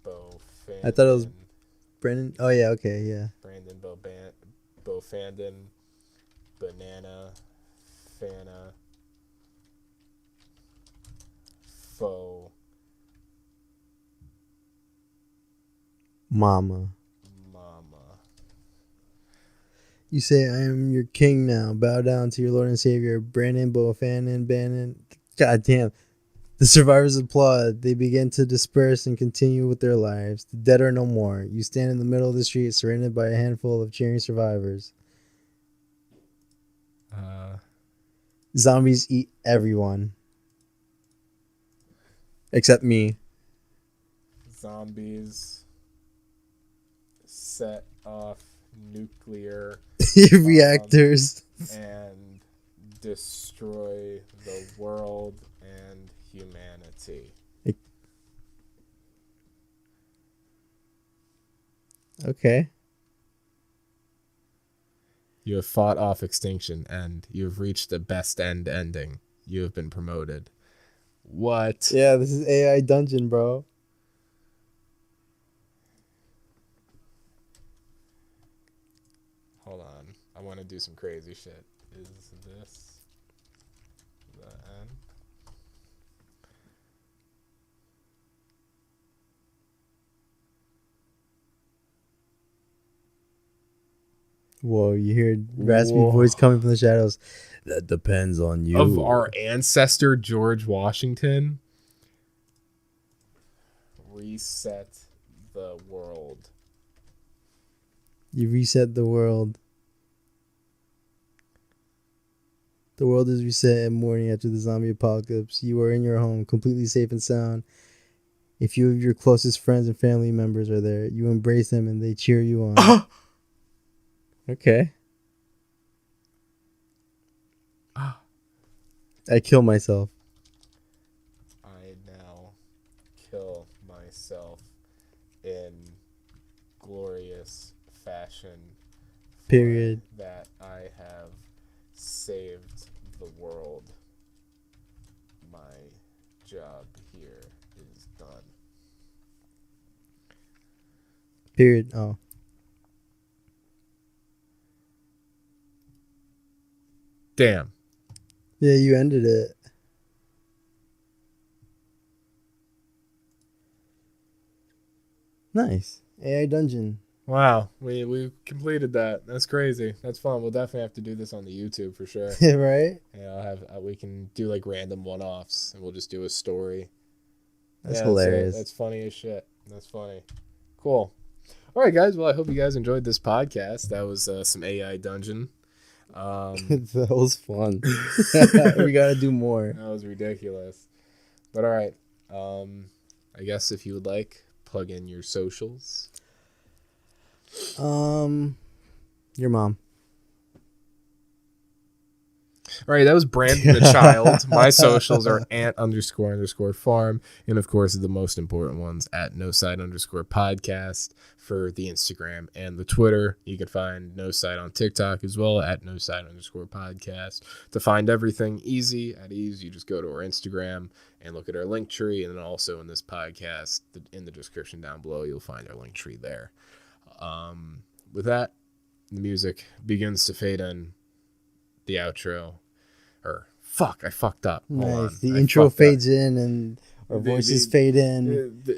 Bo Fandon. I thought it was Brandon. Oh, yeah, okay, yeah. Brandon Bofandin, Banana, Fana, Fo, Mama. Mama. You say, I am your king now. Bow down to your Lord and Savior, Brandon, Boafanin, Bannon. God damn. The survivors applaud. They begin to disperse and continue with their lives. The dead are no more. You stand in the middle of the street, surrounded by a handful of cheering survivors. Zombies eat everyone. Except me. Zombies set off nuclear Reactors. and destroy the world and humanity. Okay. You have fought off extinction and you have reached the best ending. You have been promoted. What? Yeah, this is AI Dungeon, bro. Hold on. I want to do some crazy shit. Is this the end? Whoa, you hear raspy voice coming from the shadows. That depends on you. Of our ancestor, George Washington. Reset the world. You reset the world. The world is reset at morning after the zombie apocalypse. You are in your home, completely safe and sound. A few of your closest friends and family members are there. You embrace them and they cheer you on. Okay. I kill myself. I now kill myself in glorious fashion. Period. That I have saved the world. My job here is done. Period. Oh. Damn. Yeah, you ended it. Nice. AI Dungeon. Wow, we completed that. That's crazy. That's fun. We'll definitely have to do this on the YouTube for sure. Right? Yeah, I'll have we can do like random one-offs, and we'll just do a story. That's hilarious. That's funny as shit. That's funny. Cool. All right, guys. Well, I hope you guys enjoyed this podcast. That was some AI Dungeon. That was fun. We gotta do more. That was ridiculous. But all right. I guess if you would like, plug in your socials. Your mom. All right, that was Brandon the Child. My socials are ant__farm. And of course, the most important ones at @Noside_podcast for the Instagram and the Twitter. You can find Noside on TikTok as well at @Noside_podcast. To find everything easy at ease, you just go to our Instagram and look at our link tree. And then also in this podcast, in the description down below, you'll find our link tree there. With that, the music begins to fade in. The outro, I fucked up. Nice. The intro fades in and our voices fade in,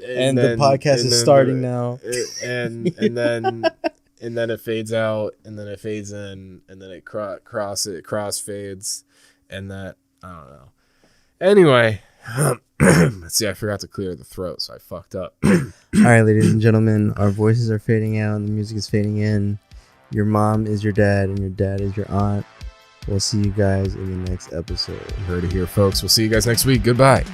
and the podcast is starting now. And then it fades out, and then it fades in, and then it crossfades, and that I don't know. Anyway, see, I forgot to clear the throat, so I fucked up. All right, ladies and gentlemen, our voices are fading out, and the music is fading in. Your mom is your dad, and your dad is your aunt. We'll see you guys in the next episode. You heard it here, folks. We'll see you guys next week. Goodbye.